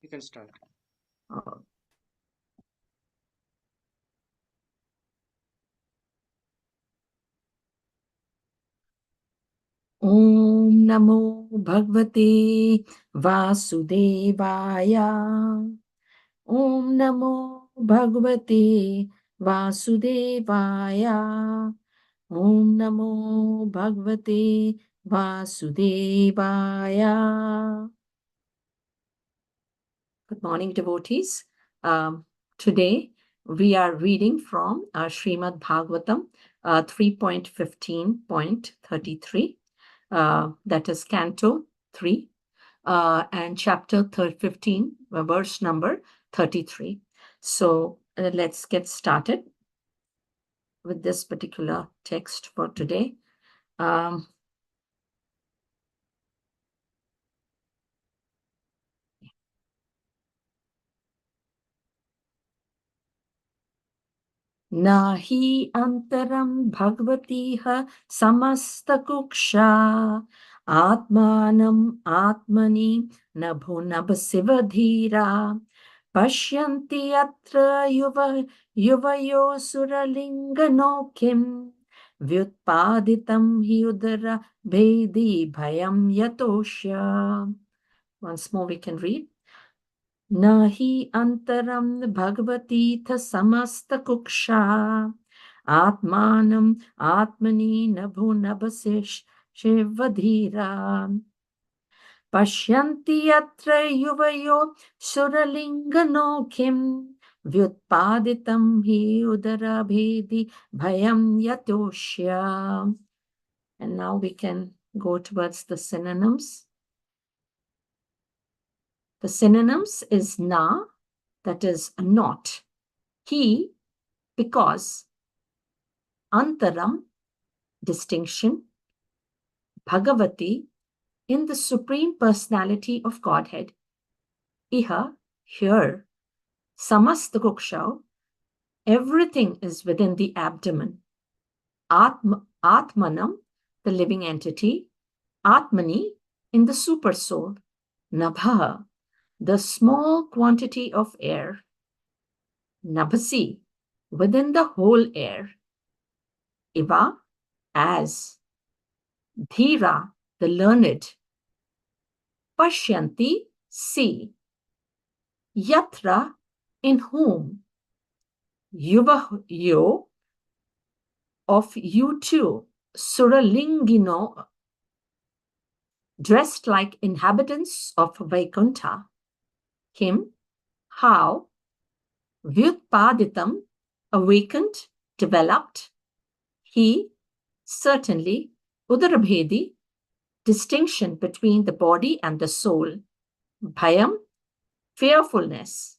You can start. Om Namo Bhagavate Vasudevaya. Om Namo Bhagavate Vasudevaya. Om Namo Bhagavate Vasudevaya. Good morning, devotees. Today we are reading from Srimad Bhagavatam 3.15.33. That is Canto 3 and chapter 15, verse number 33. So let's get started with this particular text for today. Nahi antaram bhagavatiha samastakuksha atmanam atmani nabho nabasivadhira pashyanti atra yuvayo suralinganokim vyutpaditam hi udara bhedi bhayam yatosya. Once more we can read. Nahi antaram bhagavati tha samasta kuksha atmanam atmani nabhu nabasish shivadhira pashyanti yatra yuvayo suralingano kim vyutpaditam hi udara bhedi bhayam yatosya. And now we can go towards the synonyms. The synonyms is na, that is not, he, because, antaram, distinction, Bhagavati, in the Supreme Personality of Godhead, iha, here, samastakukshav, everything is within the abdomen, atmanam, the living entity, atmani, in the super soul, nabha, the small quantity of air, nabhasi, within the whole air, iva, as, dhira, the learned, pashyanti, see, yatra, in whom, yuvayo, of you two, suralingino, dressed like inhabitants of Vaikuntha, him, how, vyutpaditam, awakened, developed, he, certainly, udarabhedi, distinction between the body and the soul, bhayam, fearfulness,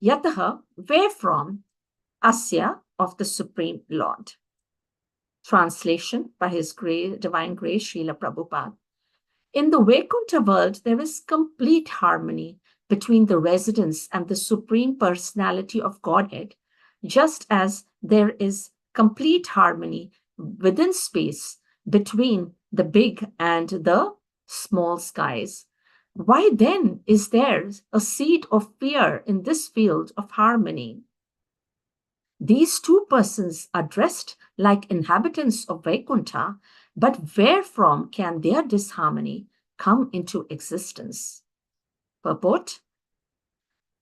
yataha, wherefrom, asya, of the Supreme Lord. Translation by His Divine Grace, Srila Prabhupada. In the Vaikuntha world, there is complete harmony between the residents and the Supreme Personality of Godhead, just as there is complete harmony within space between the big and the small skies. Why then is there a seed of fear in this field of harmony? These two persons are dressed like inhabitants of Vaikuntha, but wherefrom can their disharmony come into existence? Purport: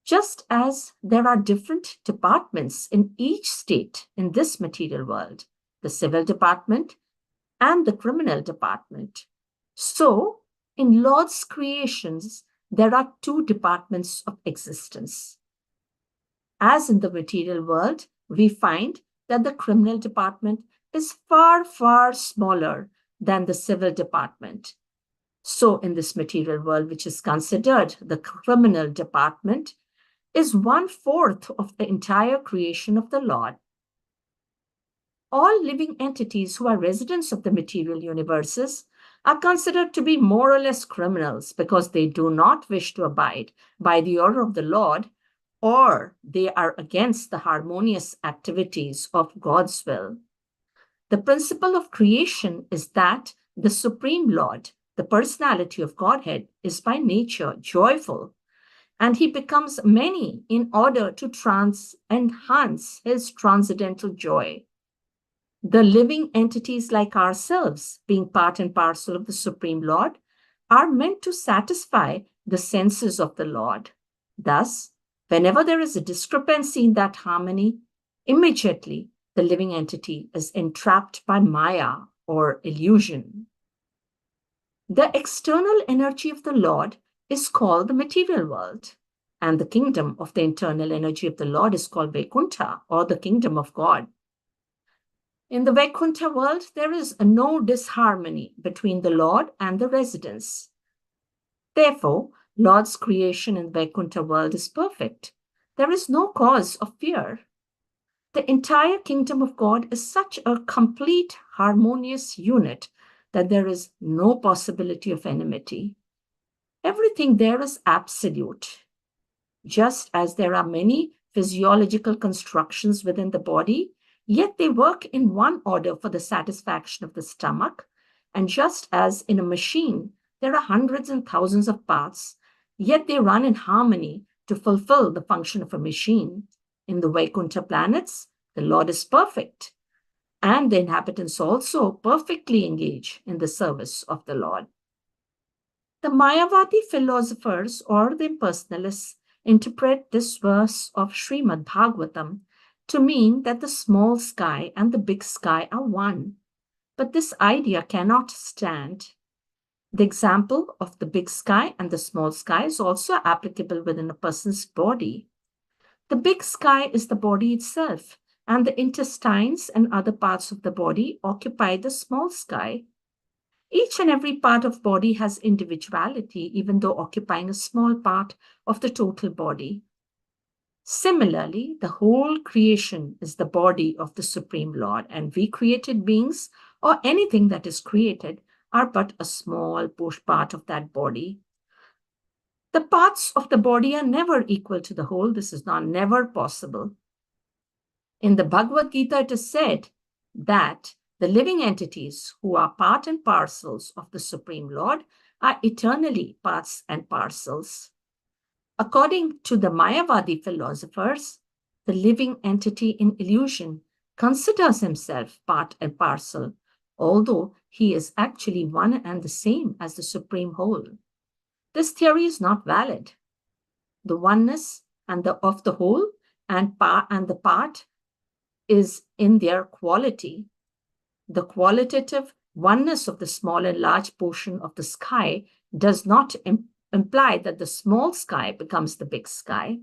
just as there are different departments in each state in this material world, the civil department and the criminal department, so in Lord's creations, there are two departments of existence. As in the material world, we find that the criminal department is far, far smaller than the civil department. So in this material world, which is considered the criminal department, is 1/4 of the entire creation of the Lord. All living entities who are residents of the material universes are considered to be more or less criminals because they do not wish to abide by the order of the Lord, or they are against the harmonious activities of God's will. The principle of creation is that the Supreme Lord, the personality of Godhead, is by nature joyful, and he becomes many in order to enhance his transcendental joy. The living entities like ourselves, being part and parcel of the Supreme Lord, are meant to satisfy the senses of the Lord. Thus, whenever there is a discrepancy in that harmony, immediately the living entity is entrapped by Maya or illusion. The external energy of the Lord is called the material world, and the kingdom of the internal energy of the Lord is called Vaikuntha, or the kingdom of God. In the Vaikuntha world, there is no disharmony between the Lord and the residents. Therefore, Lord's creation in the Vaikuntha world is perfect. There is no cause of fear. The entire kingdom of God is such a complete, harmonious unit that there is no possibility of enmity. Everything there is absolute. Just as there are many physiological constructions within the body, yet they work in one order for the satisfaction of the stomach. And just as in a machine, there are hundreds and thousands of parts, yet they run in harmony to fulfill the function of a machine. In the Vaikuntha planets, the Lord is perfect, and the inhabitants also perfectly engage in the service of the Lord. The Mayavadi philosophers or the impersonalists interpret this verse of Srimad Bhagavatam to mean that the small sky and the big sky are one. But this idea cannot stand. The example of the big sky and the small sky is also applicable within a person's body. The big sky is the body itself, and the intestines and other parts of the body occupy the small sky. Each and every part of body has individuality, even though occupying a small part of the total body. Similarly, the whole creation is the body of the Supreme Lord, and we created beings, or anything that is created, are but a small part of that body. The parts of the body are never equal to the whole. This is never possible. In the Bhagavad Gita, it is said that the living entities who are part and parcels of the Supreme Lord are eternally parts and parcels. According to the Mayavadi philosophers, the living entity in illusion considers himself part and parcel, although he is actually one and the same as the Supreme Whole. This theory is not valid. The oneness of the whole and the part is in their quality. The qualitative oneness of the small and large portion of the sky does not imply that the small sky becomes the big sky.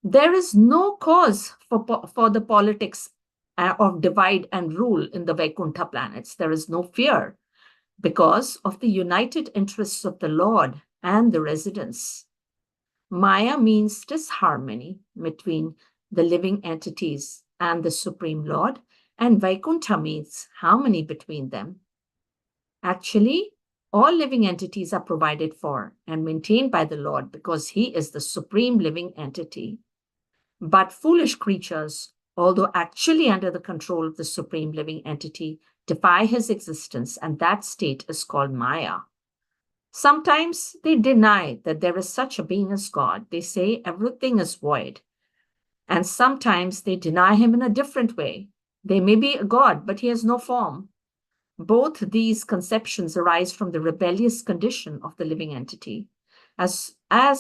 There is no cause for the politics of divide and rule in the Vaikuntha planets. There is no fear because of the united interests of the Lord and the residents. Maya means disharmony between the living entities and the Supreme Lord, and Vaikuntha means harmony between them. Actually, all living entities are provided for and maintained by the Lord because he is the supreme living entity. But foolish creatures, although actually under the control of the supreme living entity, defy his existence, and that state is called Maya. Sometimes they deny that there is such a being as God. They say everything is void. And sometimes they deny him in a different way. They may be a God, but he has no form. Both these conceptions arise from the rebellious condition of the living entity. As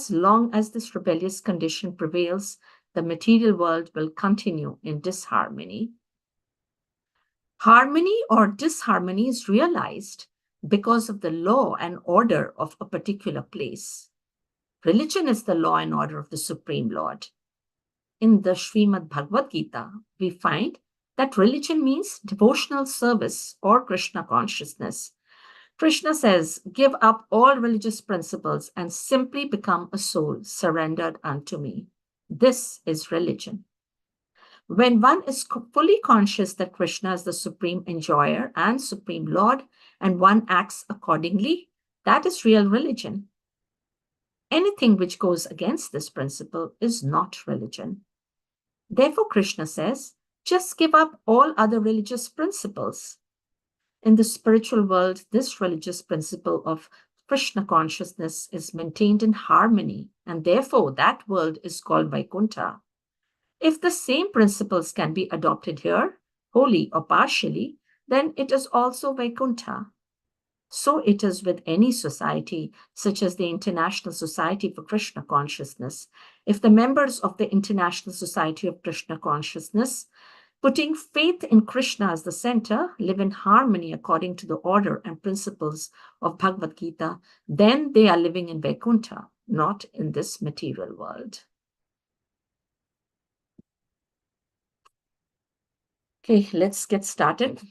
long as this rebellious condition prevails, the material world will continue in disharmony. Harmony or disharmony is realized because of the law and order of a particular place. Religion is the law and order of the Supreme Lord. In the Srimad Bhagavad Gita, we find that religion means devotional service or Krishna consciousness. Krishna says, "Give up all religious principles and simply become a soul surrendered unto me." This is religion. When one is fully conscious that Krishna is the supreme enjoyer and supreme Lord, and one acts accordingly, that is real religion. Anything which goes against this principle is not religion. Therefore, Krishna says, just give up all other religious principles. In the spiritual world, this religious principle of Krishna consciousness is maintained in harmony, and therefore that world is called Vaikuntha. If the same principles can be adopted here, wholly or partially, then it is also Vaikuntha. So it is with any society, such as the International Society for Krishna Consciousness. If the members of the International Society of Krishna Consciousness, putting faith in Krishna as the center, live in harmony according to the order and principles of Bhagavad Gita, then they are living in Vaikuntha, not in this material world. Okay, let's get started.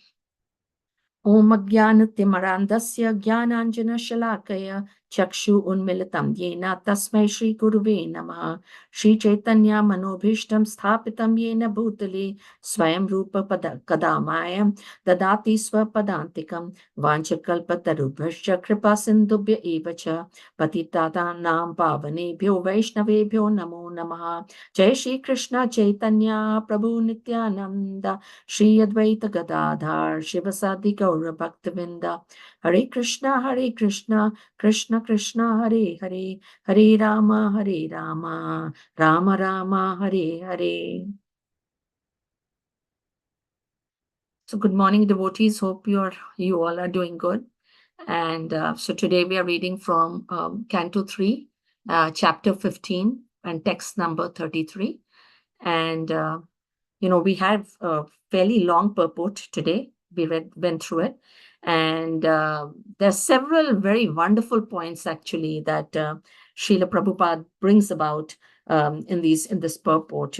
Om Ajnanatimarandasya Jnananjana Shalakaya Chakshu Unmilitam Yena Tasmai Shri Guruve Namaha Shri Chaitanya Manobhishtam Sthapitam Yena Bhutale Swayam Rupa Kadamayam Dadati Swapadantikam Vanchakalpatarubhascha Kripa Sindhubhya Evacha Patitatanam Pavanebhyo Vaishnavebhyo Namo Namaha Jai Shri Krishna Chaitanya Prabhu Nityananda Shri Advaita Gadadhar Shivasadi Gaura Bhaktavinda Hare Krishna Krishna Krishna Hare Hare Hare Rama Rama Rama Hare Hare. So good morning, devotees. Hope you all are doing good. And so today we are reading from Canto 3, Chapter 15 and text number 33. And we have a fairly long purport today. We went through it. And there's several very wonderful points, actually, that Srila Prabhupada brings about in this purport,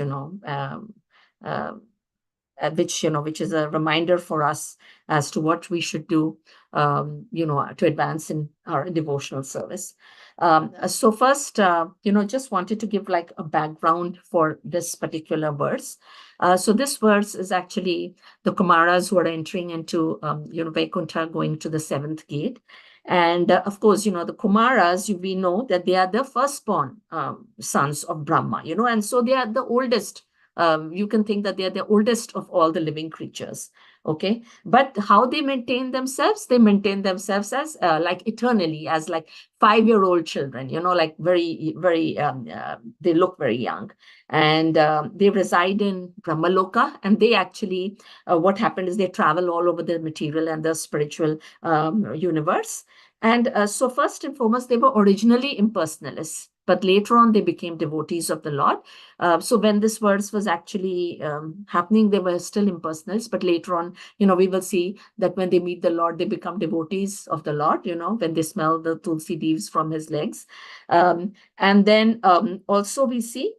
which is a reminder for us as to what we should do, to advance in our devotional service. So first, just wanted to give like a background for this particular verse. So this verse is actually the Kumaras who are entering into, Vaikuntha, going to the seventh gate. And of course, the Kumaras, we know that they are the firstborn sons of Brahma, and so they are the oldest. You can think that they are the oldest of all the living creatures. Okay, but how they maintain themselves? They maintain themselves as like eternally, as like 5-year-old children, like very, very, they look very young. And they reside in Brahmaloka, and they actually, what happened is they travel all over the material and the spiritual universe. And so first and foremost, they were originally impersonalists, but later on they became devotees of the Lord. So when this verse was actually happening, they were still impersonalists, but later on, we will see that when they meet the Lord, they become devotees of the Lord, when they smell the tulsi leaves from his legs. And then also we see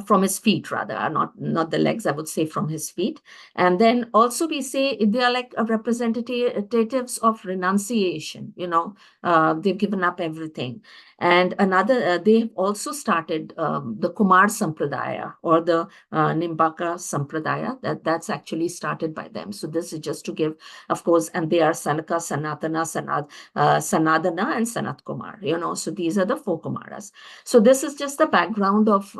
from his feet, rather, not the legs, I would say from his feet. And then also we say they are like representatives of renunciation, they've given up everything. And another, they have also started the Kumar Sampradaya, or the Nimbaka Sampradaya. That's actually started by them. So this is just to give, of course, and they are Sanaka, Sanatana, Sanadana, and Sanat Kumar, so these are the 4 Kumaras. So this is just the background of,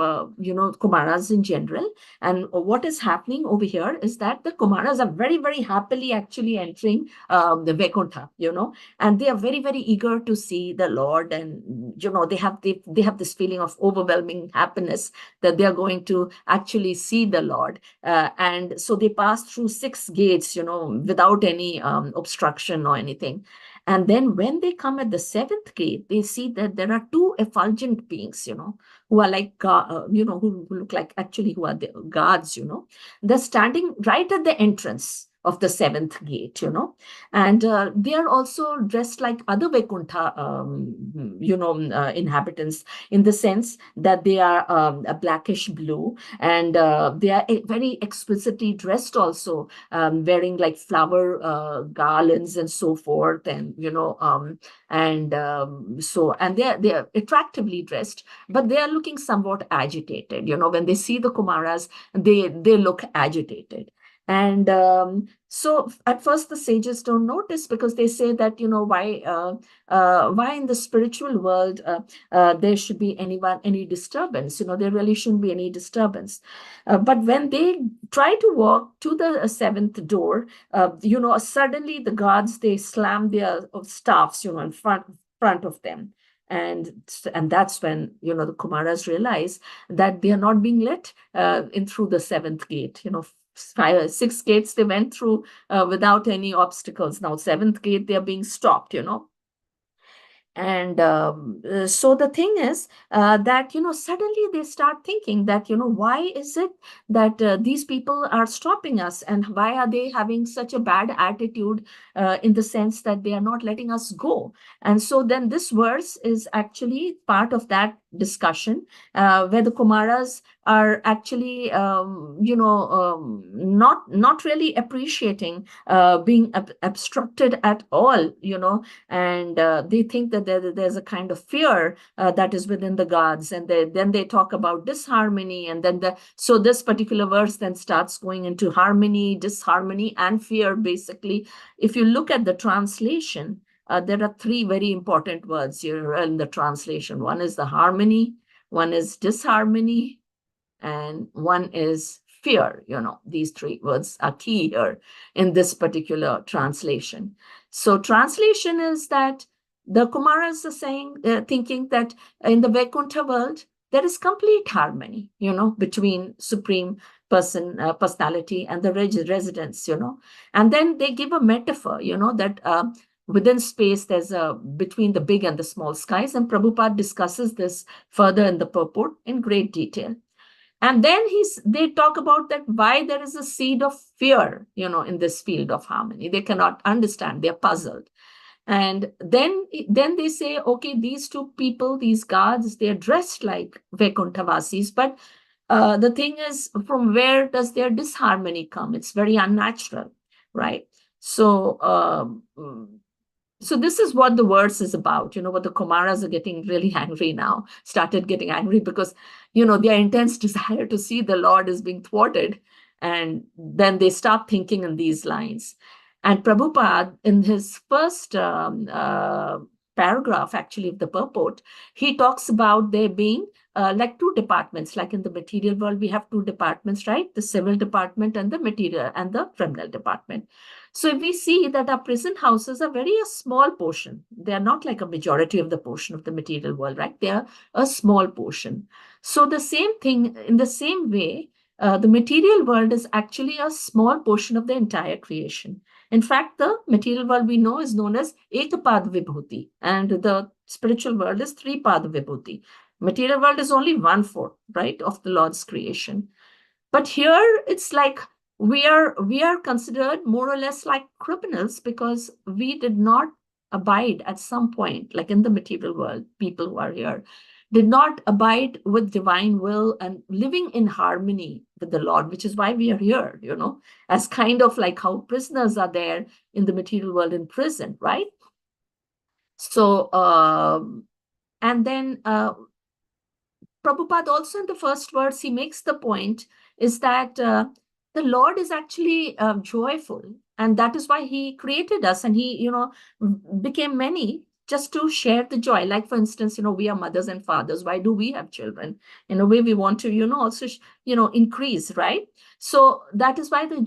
Kumaras in general. And what is happening over here is that the Kumaras are very, very happily actually entering the Vaikuntha, and they are very, very eager to see the Lord. And, they have this feeling of overwhelming happiness that they are going to actually see the Lord. And so they pass through 6 gates, without any obstruction or anything. And then when they come at the 7th gate, they see that there are 2 effulgent beings, who are like, who look like actually who are the guards, they're standing right at the entrance of the 7th gate, and they are also dressed like other Vaikuntha, inhabitants, in the sense that they are a blackish blue, and they are very exquisitely dressed also, wearing like flower garlands and so forth, and and they're attractively dressed, but they are looking somewhat agitated. When they see the Kumaras, they look agitated. And so at first the sages don't notice, because they say that, why in the spiritual world there should be any disturbance? There really shouldn't be any disturbance. But when they try to walk to the seventh door, suddenly the guards, they slam their staffs, in front of them. And that's when, the Kumaras realize that they are not being let in through the seventh gate. 6 gates they went through without any obstacles. Now, seventh gate, they are being stopped. And so the thing is that, suddenly they start thinking that, why is it that these people are stopping us, and why are they having such a bad attitude in the sense that they are not letting us go? And so then this verse is actually part of that discussion, where the Kumaras are actually, not really appreciating being obstructed at all, and they think that there's a kind of fear that is within the gods. And then they talk about disharmony, and then so this particular verse then starts going into harmony, disharmony, and fear. Basically, if you look at the translation, there are 3 very important words here in the translation. One is the harmony, one is disharmony, and one is fear. These 3 words are key here in this particular translation. So translation is that the Kumaras are saying, thinking that in the Vaikuntha world, there is complete harmony, between Supreme Personality and the residents, And then they give a metaphor, that within space, there's between the big and the small skies. And Prabhupada discusses this further in the purport in great detail. And then they talk about that why there is a seed of fear, in this field of harmony. They cannot understand. They're puzzled. And then they say, okay, these 2 people, these guards, they're dressed like Vaikuntavasis, but the thing is, from where does their disharmony come? It's very unnatural, right? So this is what the verse is about. What the Kumaras are getting really angry now, started getting angry, because, their intense desire to see the Lord is being thwarted. And then they start thinking in these lines. And Prabhupada, in his first paragraph, actually, of the purport, he talks about there being like 2 departments. Like in the material world, we have 2 departments, right? The civil department and the material and the criminal department. So if we see that our prison houses are very a small portion, they are not like a majority of the portion of the material world, right? They are a small portion. So the same thing, in the same way, the material world is actually a small portion of the entire creation. In fact, the material world we know is known as Ekapad Vibhuti, and the spiritual world is Tripad Vibhuti. Material world is only 1/4, right, of the Lord's creation. But here it's like we are considered more or less like criminals, because we did not abide at some point, like in the material world, people who are here did not abide with divine will and living in harmony with the Lord, which is why we are here, as kind of like how prisoners are there in the material world in prison, right? So, and then Prabhupada also in the first verse, he makes the point is that the Lord is actually joyful. And that is why he created us, and he, became many just to share the joy. Like, for instance, we are mothers and fathers. Why do we have children? In a way, we want to, also, increase, right? So that is why the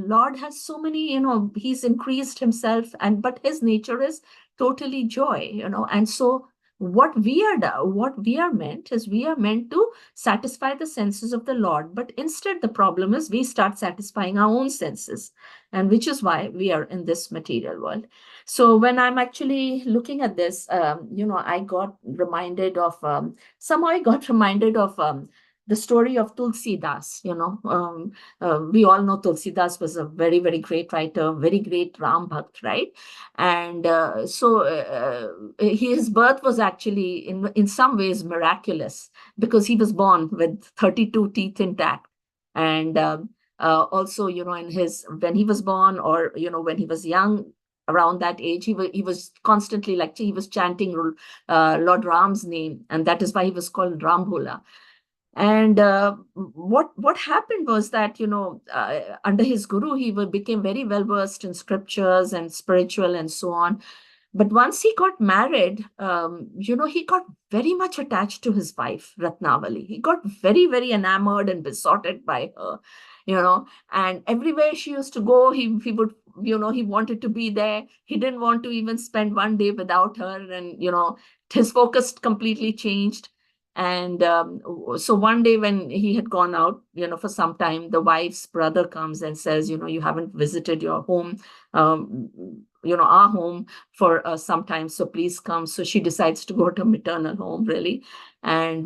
Lord has so many, he's increased himself, but his nature is totally joy, and so what we are meant to satisfy the senses of the Lord. But instead, the problem is we start satisfying our own senses, and which is why we are in this material world. So when I'm actually looking at this, I got reminded of the story of Tulsi Das. We all know Tulsi Das was a very, very great writer, very great Ram Bhakt, right? And his birth was actually in some ways miraculous, because he was born with 32 teeth intact. And also, when he was born, or, when he was young, around that age, he was constantly, like, he was chanting Lord Ram's name, and that is why he was called Ram Bhola. And what happened was that, under his guru, he became very well versed in scriptures and spiritual and so on. But once he got married, he got very much attached to his wife, Ratnavali. He got very, very enamored and besotted by her, and everywhere she used to go, he would, he wanted to be there. He didn't want to even spend one day without her. And, his focus completely changed. And so one day when he had gone out, for some time, the wife's brother comes and says, you haven't visited your home, our home for some time, so please come. So she decides to go to maternal home, really. And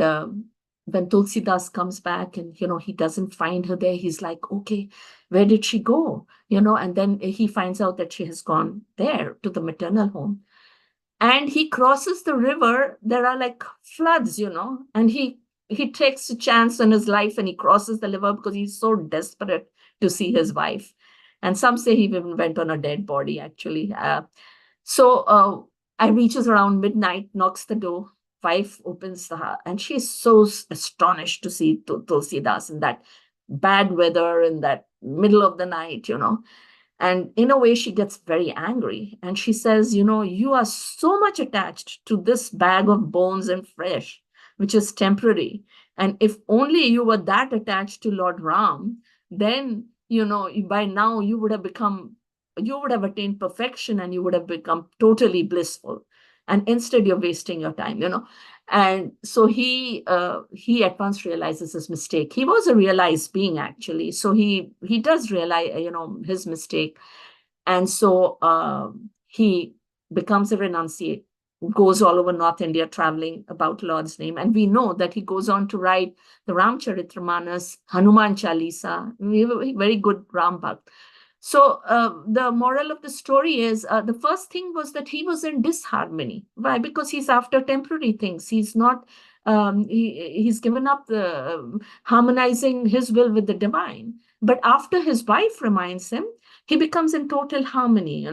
when Tulsidas comes back and, he doesn't find her there, he's like, okay, where did she go? And then he finds out that she has gone there to the maternal home. And he crosses the river. There are like floods, and he takes a chance on his life and he crosses the river because he's so desperate to see his wife. And some say he even went on a dead body, actually. So I reaches around midnight, knocks the door. Wife opens the house, and she's so astonished to see Tulsidas in that bad weather, in that middle of the night, And in a way, she gets very angry. And she says, you are so much attached to this bag of bones and flesh, which is temporary. And if only you were that attached to Lord Ram, then, by now you would have attained perfection and you would have become totally blissful. And instead, you're wasting your time, And so he at once realizes his mistake. He was a realized being, actually. So he does realize, his mistake. And so he becomes a renunciate, goes all over North India traveling about Lord's name. And we know that he goes on to write the Ramcharitramanas, Hanuman Chalisa, very good Ram Bhakt. So the moral of the story is the first thing was that he was in disharmony. Why? Because he's after temporary things. He's not, he's given up the harmonizing his will with the divine. But after his wife reminds him, he becomes in total harmony,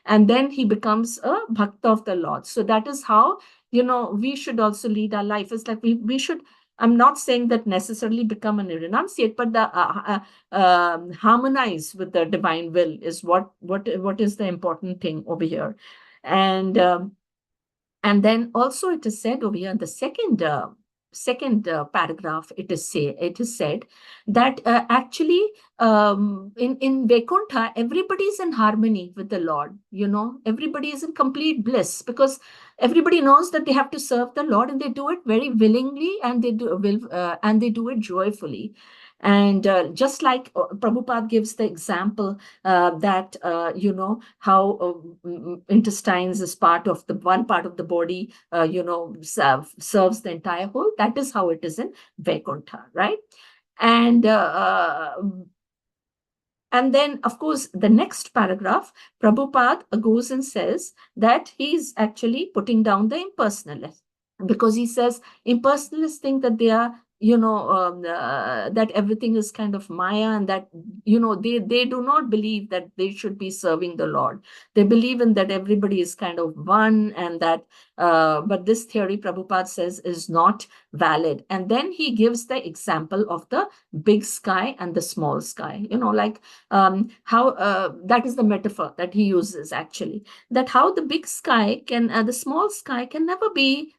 and then he becomes a bhakta of the Lord. So that is how, we should also lead our life. It's like we should, I'm not saying that necessarily become an renunciate, but the harmonize with the divine will is what is the important thing over here. And then also it is said over here in the second paragraph, it is said that actually in Vaikuntha, everybody is in harmony with the Lord. Everybody is in complete bliss because everybody knows that they have to serve the Lord, and they do it very willingly, and they do it joyfully. And just like Prabhupada gives the example that, how intestines is one part of the body, serves the entire whole. That is how it is in Vaikuntha, right? And then, of course, the next paragraph, Prabhupada goes and says that he's actually putting down the impersonalists, because he says impersonalists think that they are, that everything is kind of Maya, and that, they do not believe that they should be serving the Lord. They believe in that everybody is kind of one, and that, but this theory, Prabhupada says, is not valid. And then he gives the example of the big sky and the small sky, like how that is the metaphor that he uses, actually, that how the big sky can, the small sky can never be,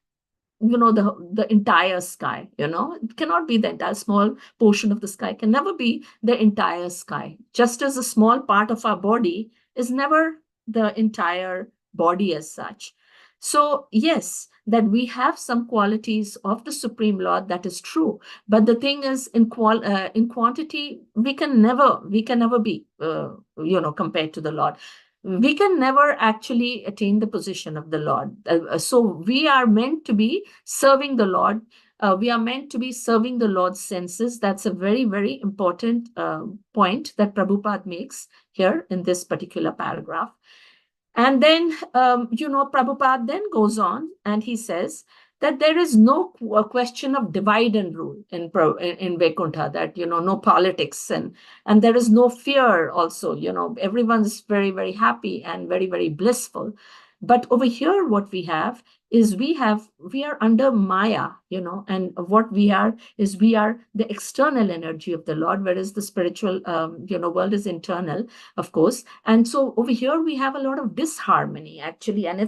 the entire sky. It cannot be the entire. Small portion of the sky can never be the entire sky, just as a small part of our body is never the entire body as such. So yes, that we have some qualities of the Supreme Lord, that is true. But the thing is, in quantity, we can never be, compared to the Lord. We can never actually attain the position of the Lord. So we are meant to be serving the Lord. We are meant to be serving the Lord's senses. That's a very, very important point that Prabhupada makes here in this particular paragraph. And then, Prabhupada then goes on and he says that there is no question of divide and rule in Vaikuntha, that, no politics, and there is no fear also, everyone's very, very happy and very, very blissful. But over here, what we have is we are under Maya, and what we are is we are the external energy of the Lord, whereas the spiritual, world is internal, of course. And so over here we have a lot of disharmony, actually, and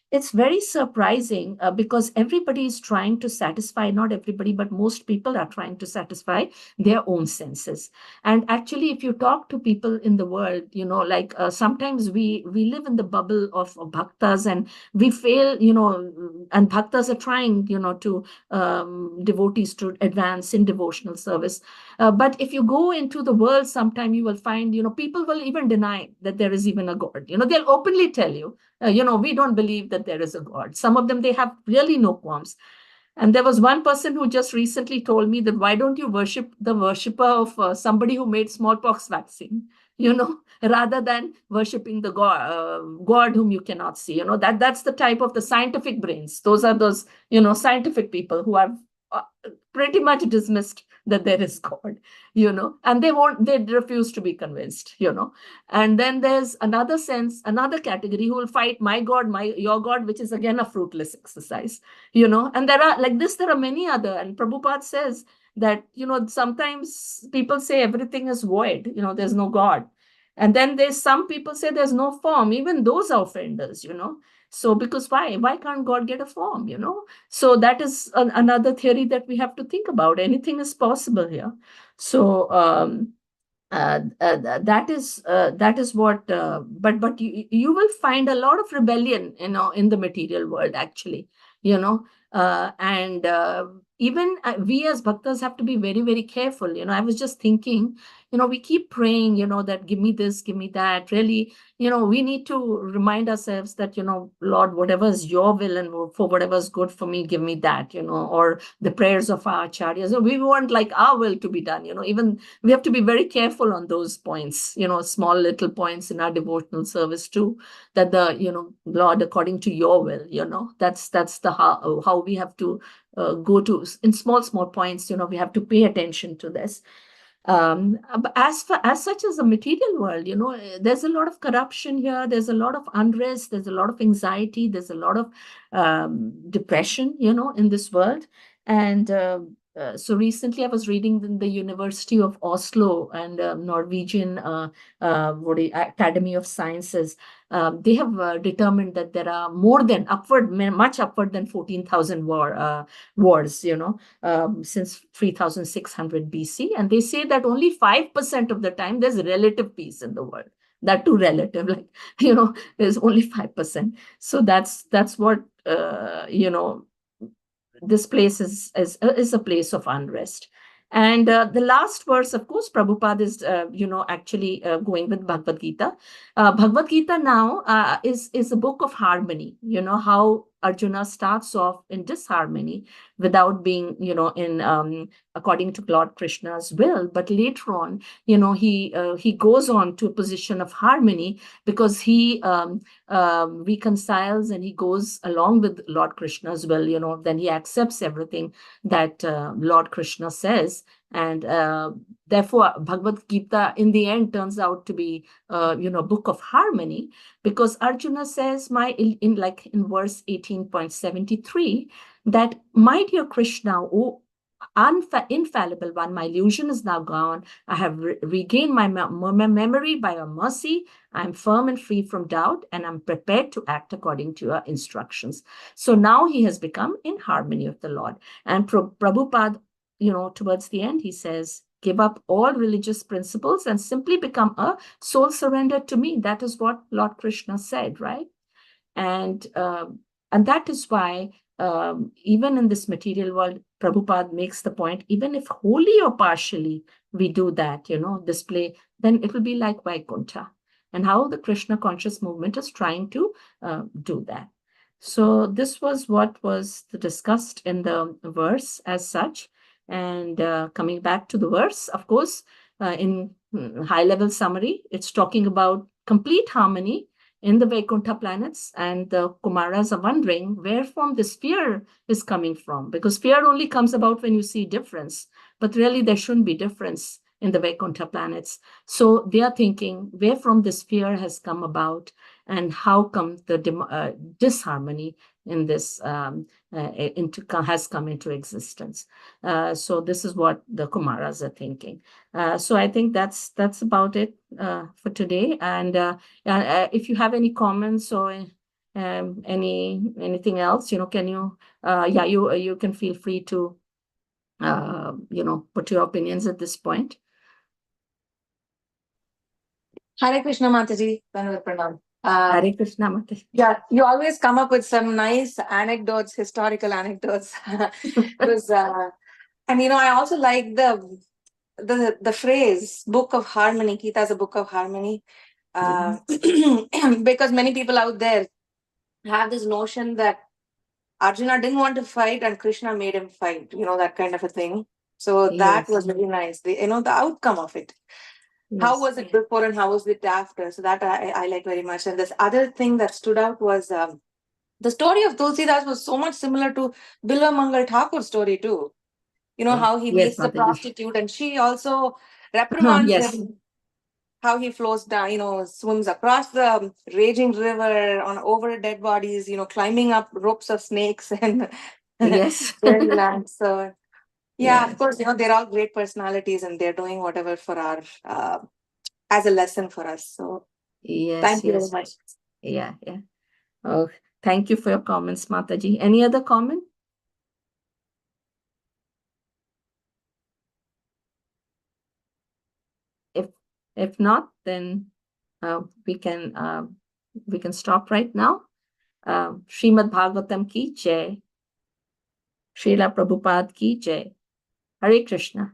it's very surprising because everybody is trying to satisfy, not everybody, but most people are trying to satisfy their own senses. And actually, if you talk to people in the world, like sometimes we live in the bubble of bhaktas, and we fail, and bhaktas are trying, to devotees to advance in devotional service. But if you go into the world, sometime you will find, people will even deny that there is even a God. They'll openly tell you, we don't believe that there is a God. Some of them, they have really no qualms. And there was one person who just recently told me that why don't you worship the worshipper of somebody who made smallpox vaccine, rather than worshiping the God whom you cannot see. That's the type of the scientific brains. Those are those, scientific people who are pretty much dismissed that there is God, and they refuse to be convinced, And then there's another category who will fight my God, your God, which is again a fruitless exercise, And there are many other, and Prabhupada says that, sometimes people say everything is void, there's no God. And then there's some people say there's no form, even those are offenders, So because why can't God get a form, So that is another theory that we have to think about. Anything is possible here. So that is what. But you will find a lot of rebellion, in the material world, actually, and even we as bhaktas have to be very, very careful. I was just thinking, we keep praying, that give me this, give me that. Really, we need to remind ourselves that, Lord, whatever is your will and for whatever is good for me, give me that, or the prayers of our acharyas. We want like our will to be done, even we have to be very careful on those points, small little points in our devotional service too, that Lord, according to your will, that's the how we have to go to in small points, we have to pay attention to this. As such as the material world, there's a lot of corruption here. There's a lot of unrest. There's a lot of anxiety. There's a lot of depression, in this world. And so recently I was reading in the University of Oslo and Norwegian Academy of Sciences. They have determined that there are much upward than 14,000 wars, since 3600 BC. And they say that only 5% of the time there's relative peace in the world. That too relative, like, there's only 5%. So that's what, this place is a place of unrest. And the last verse, of course, Prabhupada is, actually going with Bhagavad Gita. Bhagavad Gita now is a book of harmony. How Arjuna starts off in disharmony without being, in according to Lord Krishna's will, but later on, he goes on to a position of harmony because he reconciles and he goes along with Lord Krishna's will. Then he accepts everything that Lord Krishna says. And therefore, Bhagavad Gita in the end turns out to be, book of harmony, because Arjuna says, in verse 18.73, that my dear Krishna, oh infallible one, my illusion is now gone. I have regained my memory by your mercy. I am firm and free from doubt, and I'm prepared to act according to your instructions. So now he has become in harmony with the Lord. And Prabhupada, towards the end, he says, give up all religious principles and simply become a soul surrendered to me. That is what Lord Krishna said, right? And that is why even in this material world, Prabhupada makes the point, even if wholly or partially we do that, display, then it will be like Vaikuntha. And how the Krishna conscious movement is trying to do that. So this was what was discussed in the verse as such. And coming back to the verse, of course, in high-level summary, it's talking about complete harmony in the Vaikuntha planets, and the Kumaras are wondering where from this fear is coming from, because fear only comes about when you see difference, but really there shouldn't be difference in the Vaikuntha planets. So they are thinking where from this fear has come about, and how come the disharmony in this has come into existence. So this is what the Kumaras are thinking. So I think that's about it for today. And if you have any comments or anything else, can you you can feel free to put your opinions at this point. Hare Krishna Mataji. Pranam. Hare Krishna Mataji. Yeah, you always come up with some nice anecdotes, historical anecdotes. Because, and I also like the phrase "Book of Harmony." Gita is a book of harmony, because many people out there have this notion that Arjuna didn't want to fight and Krishna made him fight. That kind of a thing. So that was very nice. The outcome of it. Yes. How was it before and how was it after? So that I like very much. And this other thing that stood out was the story of Tulsidas was so much similar to Bilva Mangal Thakur's story too. How he meets the prostitute and she also reprimands him. How he flows down, swims across the raging river over dead bodies, climbing up ropes of snakes and land. So yeah, of course, they're all great personalities and they're doing whatever for our as a lesson for us. So thank you very much. Yeah. Oh, thank you for your comments, Mataji. Any other comment? If not, then we can stop right now. Srimad Bhagavatam ki jai. Srila Prabhupada ki jai. Hare Krishna.